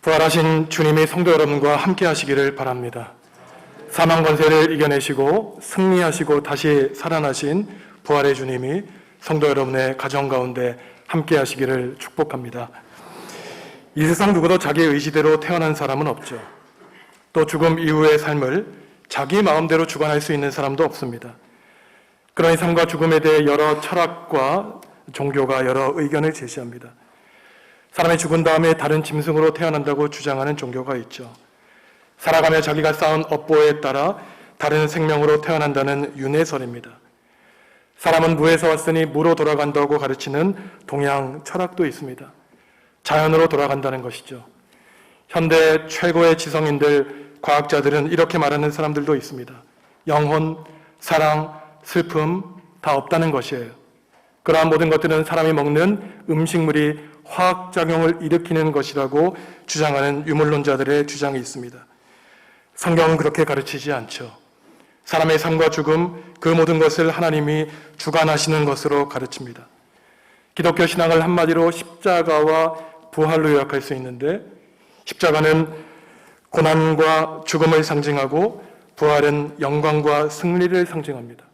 부활하신 주님이 성도 여러분과 함께 하시기를 바랍니다. 사망 권세를 이겨내시고 승리하시고 다시 살아나신 부활의 주님이 성도 여러분의 가정 가운데 함께 하시기를 축복합니다. 이 세상 누구도 자기 의지대로 태어난 사람은 없죠. 또 죽음 이후의 삶을 자기 마음대로 주관할 수 있는 사람도 없습니다. 그러니 삶과 죽음에 대해 여러 철학과 종교가 여러 의견을 제시합니다. 사람이 죽은 다음에 다른 짐승으로 태어난다고 주장하는 종교가 있죠. 살아가며 자기가 쌓은 업보에 따라 다른 생명으로 태어난다는 윤회설입니다. 사람은 무에서 왔으니 무로 돌아간다고 가르치는 동양 철학도 있습니다. 자연으로 돌아간다는 것이죠. 현대 최고의 지성인들, 과학자들은 이렇게 말하는 사람들도 있습니다. 영혼, 사랑, 슬픔 다 없다는 것이에요. 그러한 모든 것들은 사람이 먹는 음식물이 화학작용을 일으키는 것이라고 주장하는 유물론자들의 주장이 있습니다. 성경은 그렇게 가르치지 않죠. 사람의 삶과 죽음, 그 모든 것을 하나님이 주관하시는 것으로 가르칩니다. 기독교 신앙을 한마디로 십자가와 부활로 요약할 수 있는데, 십자가는 고난과 죽음을 상징하고 부활은 영광과 승리를 상징합니다.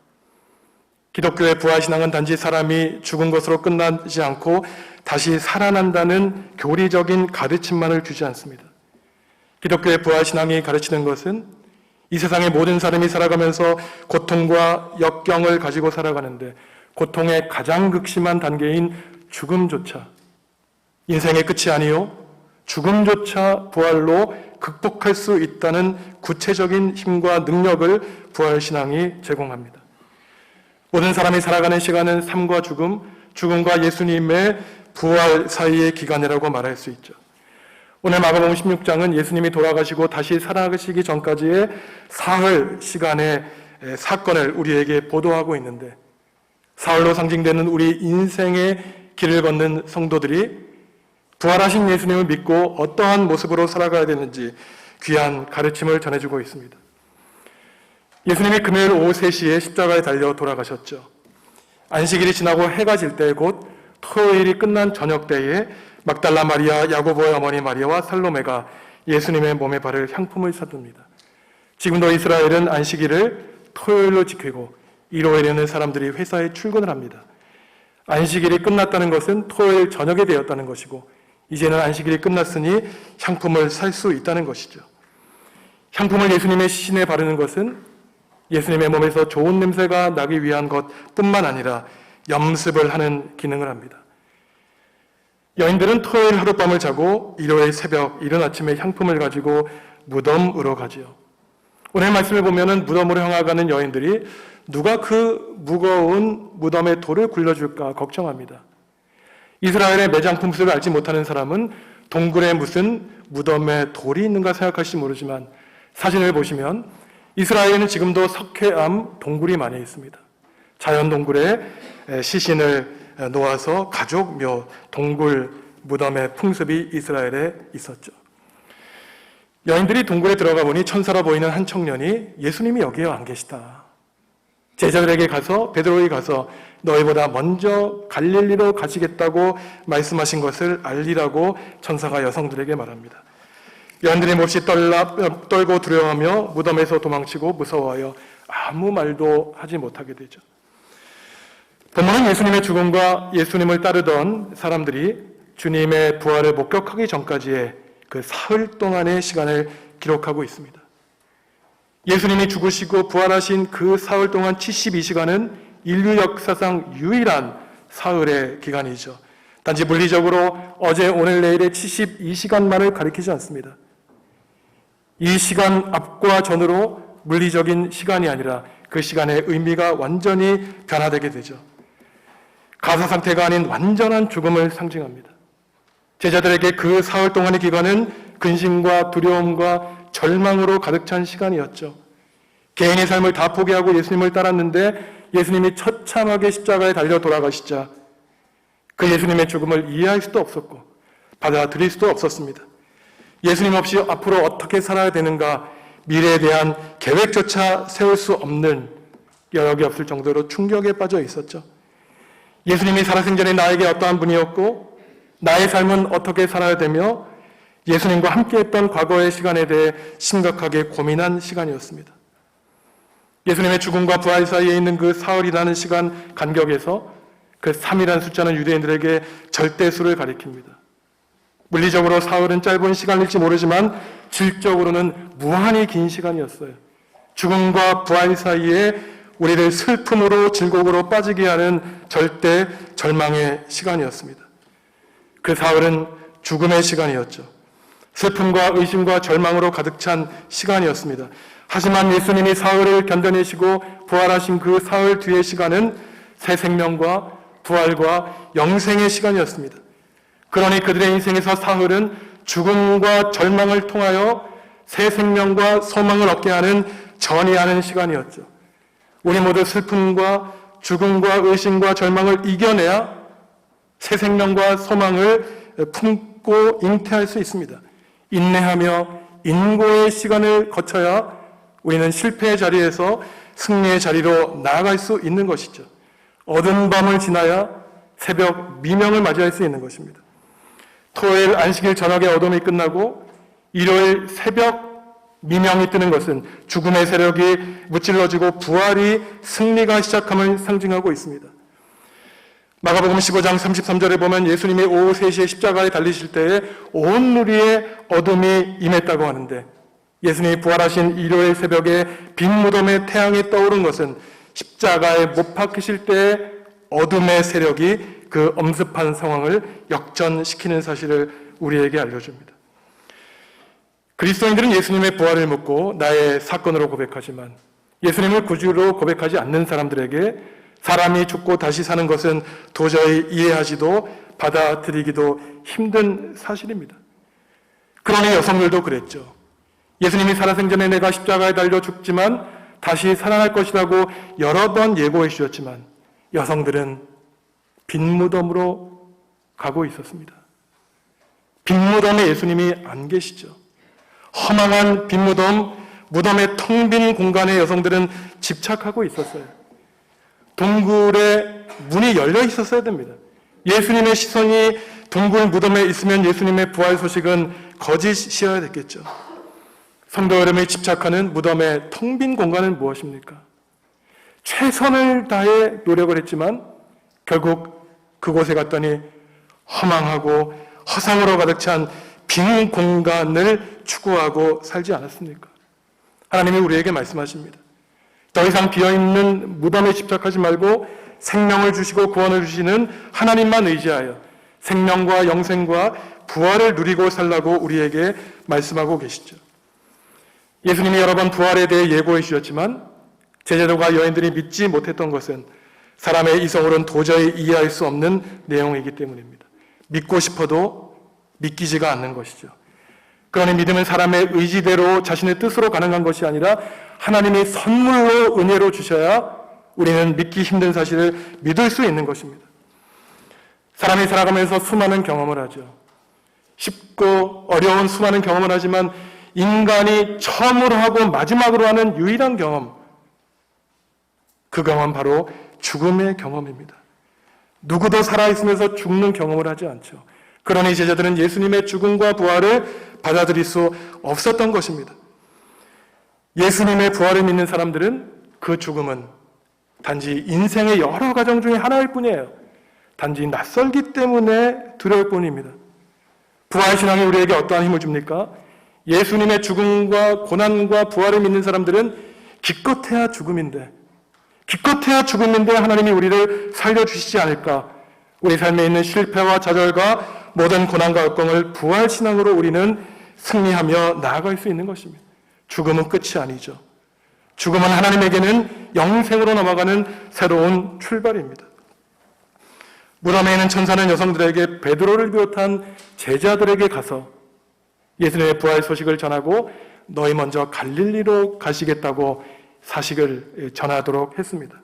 기독교의 부활신앙은 단지 사람이 죽은 것으로 끝나지 않고 다시 살아난다는 교리적인 가르침만을 주지 않습니다. 기독교의 부활신앙이 가르치는 것은 이 세상의 모든 사람이 살아가면서 고통과 역경을 가지고 살아가는데 고통의 가장 극심한 단계인 죽음조차, 인생의 끝이 아니요 죽음조차 부활로 극복할 수 있다는 구체적인 힘과 능력을 부활신앙이 제공합니다. 모든 사람이 살아가는 시간은 삶과 죽음, 죽음과 예수님의 부활 사이의 기간이라고 말할 수 있죠. 오늘 마가복음 16장은 예수님이 돌아가시고 다시 살아가시기 전까지의 사흘 시간의 사건을 우리에게 보도하고 있는데, 사흘로 상징되는 우리 인생의 길을 걷는 성도들이 부활하신 예수님을 믿고 어떠한 모습으로 살아가야 되는지 귀한 가르침을 전해주고 있습니다. 예수님이 금요일 오후 3시에 십자가에 달려 돌아가셨죠. 안식일이 지나고 해가 질 때 곧 토요일이 끝난 저녁 때에 막달라 마리아, 야고보의 어머니 마리아와 살로메가 예수님의 몸에 바를 향품을 사둡니다. 지금도 이스라엘은 안식일을 토요일로 지키고 일요일에는 사람들이 회사에 출근을 합니다. 안식일이 끝났다는 것은 토요일 저녁이 되었다는 것이고 이제는 안식일이 끝났으니 향품을 살 수 있다는 것이죠. 향품을 예수님의 시신에 바르는 것은 예수님의 몸에서 좋은 냄새가 나기 위한 것뿐만 아니라 염습을 하는 기능을 합니다. 여인들은 토요일 하룻밤을 자고 일요일 새벽, 이른 아침에 향품을 가지고 무덤으로 가지요. 오늘 말씀을 보면은 무덤으로 향하가는 여인들이 누가 그 무거운 무덤에 돌을 굴려줄까 걱정합니다. 이스라엘의 매장 풍습을 알지 못하는 사람은 동굴에 무슨 무덤에 돌이 있는가 생각할지 모르지만 사진을 보시면 이스라엘에는 지금도 석회암 동굴이 많이 있습니다. 자연 동굴에 시신을 놓아서 가족묘, 동굴, 무덤의 풍습이 이스라엘에 있었죠. 여인들이 동굴에 들어가 보니 천사로 보이는 한 청년이 예수님이 여기에 안 계시다. 제자들에게 가서, 베드로에게 가서 너희보다 먼저 갈릴리로 가시겠다고 말씀하신 것을 알리라고 천사가 여성들에게 말합니다. 여인들이 몹시 떨고 두려워하며 무덤에서 도망치고 무서워하여 아무 말도 하지 못하게 되죠. 본문은 예수님의 죽음과 예수님을 따르던 사람들이 주님의 부활을 목격하기 전까지의 그 사흘 동안의 시간을 기록하고 있습니다. 예수님이 죽으시고 부활하신 그 사흘 동안 72시간은 인류 역사상 유일한 사흘의 기간이죠. 단지 물리적으로 어제, 오늘, 내일의 72시간만을 가리키지 않습니다. 이 시간 앞과 전으로 물리적인 시간이 아니라 그 시간의 의미가 완전히 변화되게 되죠. 가사 상태가 아닌 완전한 죽음을 상징합니다. 제자들에게 그 사흘 동안의 기간은 근심과 두려움과 절망으로 가득 찬 시간이었죠. 개인의 삶을 다 포기하고 예수님을 따랐는데 예수님이 처참하게 십자가에 달려 돌아가시자 그 예수님의 죽음을 이해할 수도 없었고 받아들일 수도 없었습니다. 예수님 없이 앞으로 어떻게 살아야 되는가, 미래에 대한 계획조차 세울 수 없는 여력이 없을 정도로 충격에 빠져 있었죠. 예수님이 살아생전에 나에게 어떠한 분이었고 나의 삶은 어떻게 살아야 되며 예수님과 함께했던 과거의 시간에 대해 심각하게 고민한 시간이었습니다. 예수님의 죽음과 부활 사이에 있는 그 사흘이라는 시간 간격에서 그 3이라는 숫자는 유대인들에게 절대수를 가리킵니다. 물리적으로 사흘은 짧은 시간일지 모르지만 질적으로는 무한히 긴 시간이었어요. 죽음과 부활 사이에 우리를 슬픔으로 즐거움으로 빠지게 하는 절대 절망의 시간이었습니다. 그 사흘은 죽음의 시간이었죠. 슬픔과 의심과 절망으로 가득 찬 시간이었습니다. 하지만 예수님이 사흘을 견뎌내시고 부활하신 그 사흘 뒤의 시간은 새 생명과 부활과 영생의 시간이었습니다. 그러니 그들의 인생에서 사흘은 죽음과 절망을 통하여 새 생명과 소망을 얻게 하는 전이하는 시간이었죠. 우리 모두 슬픔과 죽음과 의심과 절망을 이겨내야 새 생명과 소망을 품고 잉태할 수 있습니다. 인내하며 인고의 시간을 거쳐야 우리는 실패의 자리에서 승리의 자리로 나아갈 수 있는 것이죠. 어두운 밤을 지나야 새벽 미명을 맞이할 수 있는 것입니다. 토요일 안식일 저녁에 어둠이 끝나고 일요일 새벽 미명이 뜨는 것은 죽음의 세력이 무찔러지고 부활이 승리가 시작함을 상징하고 있습니다. 마가복음 15장 33절에 보면 예수님이 오후 3시에 십자가에 달리실 때에 온 누리에 어둠이 임했다고 하는데, 예수님이 부활하신 일요일 새벽에 빈 무덤에 태양이 떠오른 것은 십자가에 못 박히실 때의 어둠의 세력이 그 엄습한 상황을 역전시키는 사실을 우리에게 알려줍니다. 그리스도인들은 예수님의 부활을 묻고 나의 사건으로 고백하지만 예수님을 구주로 고백하지 않는 사람들에게 사람이 죽고 다시 사는 것은 도저히 이해하지도 받아들이기도 힘든 사실입니다. 그러니 여성들도 그랬죠. 예수님이 살아생전에 내가 십자가에 달려 죽지만 다시 살아날 것이라고 여러 번 예고해 주셨지만 여성들은 빈 무덤으로 가고 있었습니다. 빈 무덤에 예수님이 안 계시죠. 허망한 빈 무덤, 무덤의 텅 빈 공간에 여성들은 집착하고 있었어요. 동굴에 문이 열려 있었어야 됩니다. 예수님의 시선이 동굴 무덤에 있으면 예수님의 부활 소식은 거짓이어야 됐겠죠. 성도 여러분이 집착하는 무덤의 텅 빈 공간은 무엇입니까? 최선을 다해 노력을 했지만 결국 그곳에 갔더니 허망하고 허상으로 가득 찬 빈 공간을 추구하고 살지 않았습니까? 하나님이 우리에게 말씀하십니다. 더 이상 비어있는 무덤에 집착하지 말고 생명을 주시고 구원을 주시는 하나님만 의지하여 생명과 영생과 부활을 누리고 살라고 우리에게 말씀하고 계시죠. 예수님이 여러 번 부활에 대해 예고해 주셨지만 제자들과 여인들이 믿지 못했던 것은 사람의 이성으로는 도저히 이해할 수 없는 내용이기 때문입니다. 믿고 싶어도 믿기지가 않는 것이죠. 그러니 믿음은 사람의 의지대로 자신의 뜻으로 가능한 것이 아니라 하나님이 선물로 은혜로 주셔야 우리는 믿기 힘든 사실을 믿을 수 있는 것입니다. 사람이 살아가면서 수많은 경험을 하죠. 쉽고 어려운 수많은 경험을 하지만 인간이 처음으로 하고 마지막으로 하는 유일한 경험, 그 경험은 바로 죽음의 경험입니다. 누구도 살아있으면서 죽는 경험을 하지 않죠. 그러니 제자들은 예수님의 죽음과 부활을 받아들일 수 없었던 것입니다. 예수님의 부활을 믿는 사람들은 그 죽음은 단지 인생의 여러 과정 중에 하나일 뿐이에요. 단지 낯설기 때문에 두려울 뿐입니다. 부활신앙이 우리에게 어떠한 힘을 줍니까? 예수님의 죽음과 고난과 부활을 믿는 사람들은 기껏해야 죽음인데 하나님이 우리를 살려주시지 않을까? 우리 삶에 있는 실패와 좌절과 모든 고난과 역경을 부활신앙으로 우리는 승리하며 나아갈 수 있는 것입니다. 죽음은 끝이 아니죠. 죽음은 하나님에게는 영생으로 넘어가는 새로운 출발입니다. 무덤에 있는 천사는 여성들에게 베드로를 비롯한 제자들에게 가서 예수님의 부활 소식을 전하고 너희 먼저 갈릴리로 가시겠다고 사실을 전하도록 했습니다.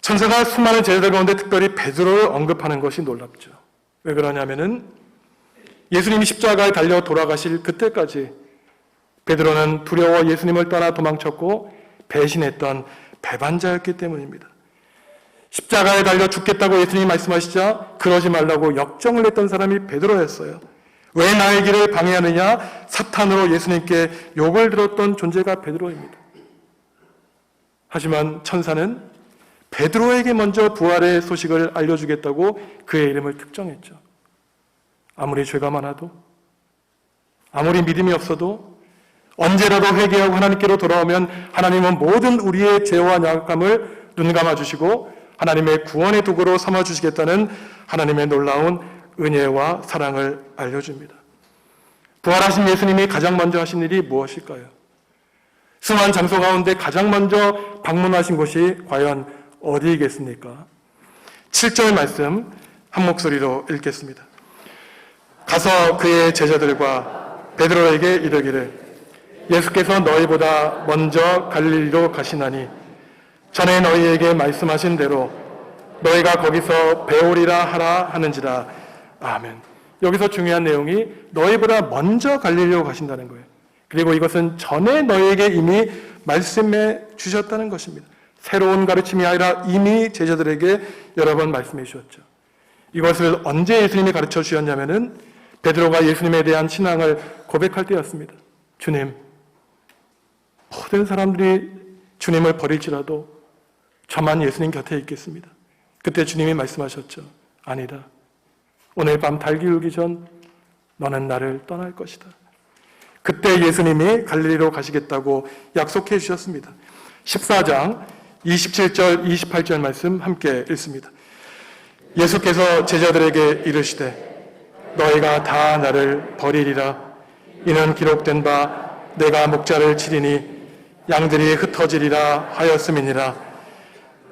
천사가 수많은 제자들 가운데 특별히 베드로를 언급하는 것이 놀랍죠. 왜 그러냐면은 예수님이 십자가에 달려 돌아가실 그때까지 베드로는 두려워 예수님을 떠나 도망쳤고 배신했던 배반자였기 때문입니다. 십자가에 달려 죽겠다고 예수님이 말씀하시자 그러지 말라고 역정을 했던 사람이 베드로였어요. 왜 나의 길을 방해하느냐? 사탄으로 예수님께 욕을 들었던 존재가 베드로입니다. 하지만 천사는 베드로에게 먼저 부활의 소식을 알려주겠다고 그의 이름을 특정했죠. 아무리 죄가 많아도, 아무리 믿음이 없어도, 언제라도 회개하고 하나님께로 돌아오면 하나님은 모든 우리의 죄와 약함을 눈감아 주시고 하나님의 구원의 도구로 삼아 주시겠다는 하나님의 놀라운 은혜와 사랑을 알려줍니다. 부활하신 예수님이 가장 먼저 하신 일이 무엇일까요? 수많은 장소 가운데 가장 먼저 방문하신 곳이 과연 어디이겠습니까? 7절 말씀 한 목소리로 읽겠습니다. 가서 그의 제자들과 베드로에게 이르기를 예수께서 너희보다 먼저 갈릴리로 가시나니 전에 너희에게 말씀하신 대로 너희가 거기서 배우리라 하라 하는지라. 아멘. 여기서 중요한 내용이 너희보다 먼저 갈릴리로 가신다는 거예요. 그리고 이것은 전에 너희에게 이미 말씀해 주셨다는 것입니다. 새로운 가르침이 아니라 이미 제자들에게 여러 번 말씀해 주셨죠. 이것을 언제 예수님이 가르쳐 주셨냐면은 베드로가 예수님에 대한 신앙을 고백할 때였습니다. 주님, 모든 사람들이 주님을 버릴지라도 저만 예수님 곁에 있겠습니다. 그때 주님이 말씀하셨죠. 아니다. 오늘 밤 달기 울기 전 너는 나를 떠날 것이다. 그때 예수님이 갈릴리로 가시겠다고 약속해 주셨습니다. 14장 27절 28절 말씀 함께 읽습니다. 예수께서 제자들에게 이르시되 너희가 다 나를 버리리라. 이는 기록된 바 내가 목자를 치리니 양들이 흩어지리라 하였음이니라.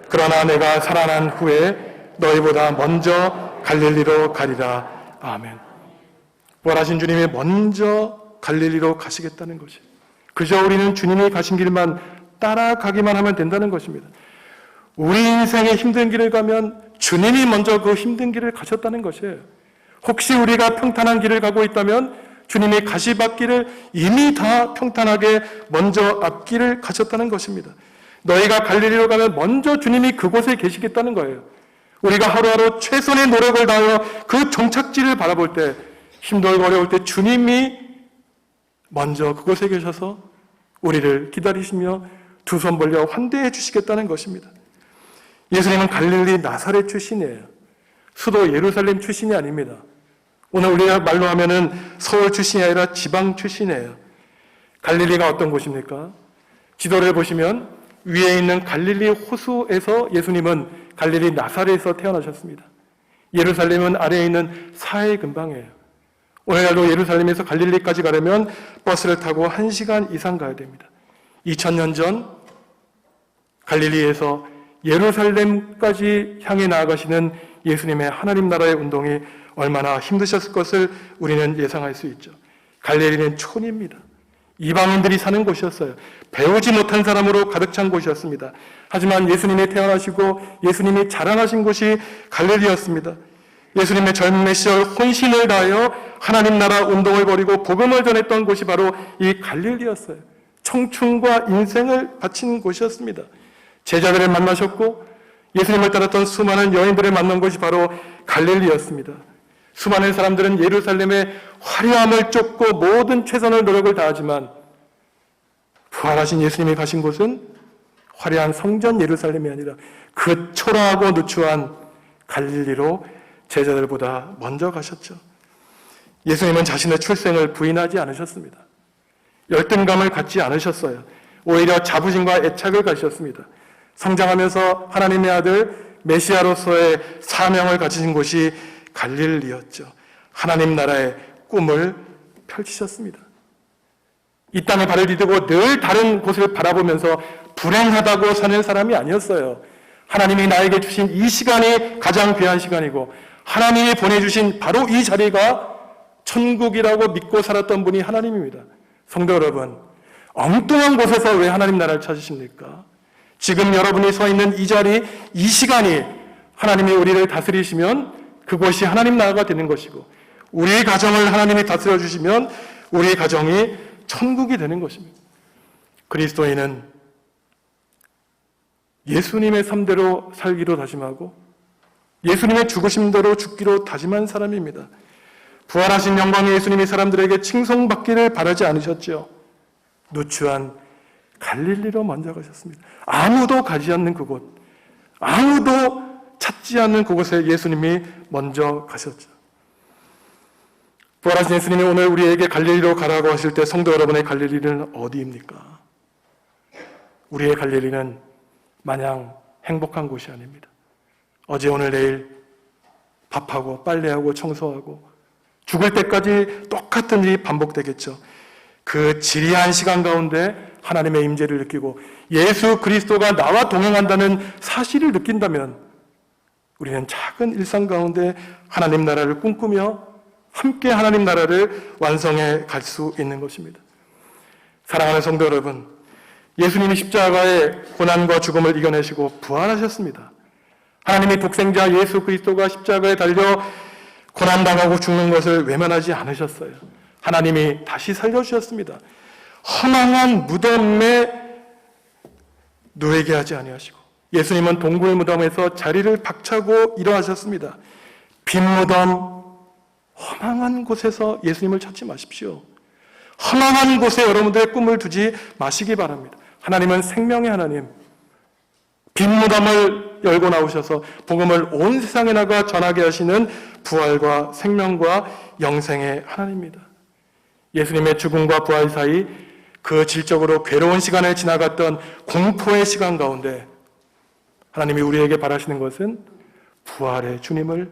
그러나 내가 살아난 후에 너희보다 먼저 갈릴리로 가리라. 아멘. 부활하신 주님이 먼저 갈릴리로 가시겠다는 것이, 그저 우리는 주님이 가신 길만 따라가기만 하면 된다는 것입니다. 우리 인생의 힘든 길을 가면 주님이 먼저 그 힘든 길을 가셨다는 것이에요. 혹시 우리가 평탄한 길을 가고 있다면 주님이 가시밭길을 이미 다 평탄하게 먼저 앞길을 가셨다는 것입니다. 너희가 갈릴리로 가면 먼저 주님이 그곳에 계시겠다는 거예요. 우리가 하루하루 최선의 노력을 다하여 그 종착지를 바라볼 때, 힘들고 어려울 때 주님이 먼저 그곳에 계셔서 우리를 기다리시며 두 손 벌려 환대해 주시겠다는 것입니다. 예수님은 갈릴리 나사렛 출신이에요. 수도 예루살렘 출신이 아닙니다. 오늘 우리가 말로 하면은 서울 출신이 아니라 지방 출신이에요. 갈릴리가 어떤 곳입니까? 지도를 보시면 위에 있는 갈릴리 호수에서 예수님은 갈릴리 나사렛에서 태어나셨습니다. 예루살렘은 아래에 있는 사해 근방이에요. 오늘날도 예루살렘에서 갈릴리까지 가려면 버스를 타고 1시간 이상 가야 됩니다. 2000년 전 갈릴리에서 예루살렘까지 향해 나아가시는 예수님의 하나님 나라의 운동이 얼마나 힘드셨을 것을 우리는 예상할 수 있죠. 갈릴리는 촌입니다. 이방인들이 사는 곳이었어요. 배우지 못한 사람으로 가득 찬 곳이었습니다. 하지만 예수님이 태어나시고 예수님이 자라나신 곳이 갈릴리였습니다. 예수님의 젊은 시절 혼신을 다하여 하나님 나라 운동을 벌이고 복음을 전했던 곳이 바로 이 갈릴리였어요. 청춘과 인생을 바친 곳이었습니다. 제자들을 만나셨고 예수님을 따랐던 수많은 여인들을 만난 곳이 바로 갈릴리였습니다. 수많은 사람들은 예루살렘의 화려함을 쫓고 모든 최선의 노력을 다하지만 부활하신 예수님이 가신 곳은 화려한 성전 예루살렘이 아니라 그 초라하고 누추한 갈릴리로 제자들보다 먼저 가셨죠. 예수님은 자신의 출생을 부인하지 않으셨습니다. 열등감을 갖지 않으셨어요. 오히려 자부심과 애착을 가지셨습니다. 성장하면서 하나님의 아들 메시아로서의 사명을 가지신 곳이 갈릴리였죠. 하나님 나라의 꿈을 펼치셨습니다. 이 땅에 발을 디디고 늘 다른 곳을 바라보면서 불행하다고 사는 사람이 아니었어요. 하나님이 나에게 주신 이 시간이 가장 귀한 시간이고 하나님이 보내주신 바로 이 자리가 천국이라고 믿고 살았던 분이 하나님입니다. 성도 여러분, 엉뚱한 곳에서 왜 하나님 나라를 찾으십니까? 지금 여러분이 서 있는 이 자리, 이 시간이 하나님이 우리를 다스리시면 그곳이 하나님 나라가 되는 것이고, 우리 가정을 하나님이 다스려 주시면 우리 가정이 천국이 되는 것입니다. 그리스도인은 예수님의 삶대로 살기로 다짐하고 예수님의 죽으심대로 죽기로 다짐한 사람입니다. 부활하신 영광의 예수님이 사람들에게 칭송받기를 바라지 않으셨죠. 누추한 갈릴리로 먼저 가셨습니다. 아무도 가지 않는 그곳, 아무도 찾지 않는 그곳에 예수님이 먼저 가셨죠. 부활하신 예수님이 오늘 우리에게 갈릴리로 가라고 하실 때 성도 여러분의 갈릴리는 어디입니까? 우리의 갈릴리는 마냥 행복한 곳이 아닙니다. 어제 오늘 내일 밥하고 빨래하고 청소하고 죽을 때까지 똑같은 일이 반복되겠죠. 그 지리한 시간 가운데 하나님의 임재를 느끼고 예수 그리스도가 나와 동행한다는 사실을 느낀다면 우리는 작은 일상 가운데 하나님 나라를 꿈꾸며 함께 하나님 나라를 완성해 갈 수 있는 것입니다. 사랑하는 성도 여러분, 예수님이 십자가의 고난과 죽음을 이겨내시고 부활하셨습니다. 하나님의 독생자 예수 그리스도가 십자가에 달려 고난당하고 죽는 것을 외면하지 않으셨어요. 하나님이 다시 살려주셨습니다. 허망한 무덤에 누이게 하지 아니하시고 예수님은 동굴 무덤에서 자리를 박차고 일어나셨습니다. 빈 무덤, 허망한 곳에서 예수님을 찾지 마십시오. 허망한 곳에 여러분들의 꿈을 두지 마시기 바랍니다. 하나님은 생명의 하나님, 빈 무덤을 열고 나오셔서 복음을 온 세상에 나가 전하게 하시는 부활과 생명과 영생의 하나님입니다. 예수님의 죽음과 부활 사이 그 질적으로 괴로운 시간을 지나갔던 공포의 시간 가운데 하나님이 우리에게 바라시는 것은 부활의 주님을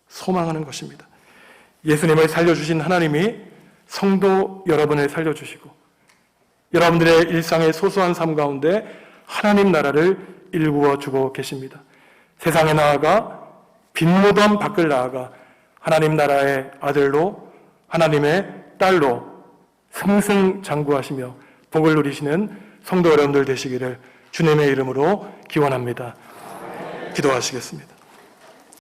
소망하는 것입니다. 예수님을 살려주신 하나님이 성도 여러분을 살려주시고 여러분들의 일상의 소소한 삶 가운데 하나님 나라를 일구어주고 계십니다. 세상에 나아가 빈무덤 밖을 나아가 하나님 나라의 아들로 하나님의 딸로 승승장구하시며 복을 누리시는 성도 여러분들 되시기를 주님의 이름으로 기원합니다. 기도하시겠습니다.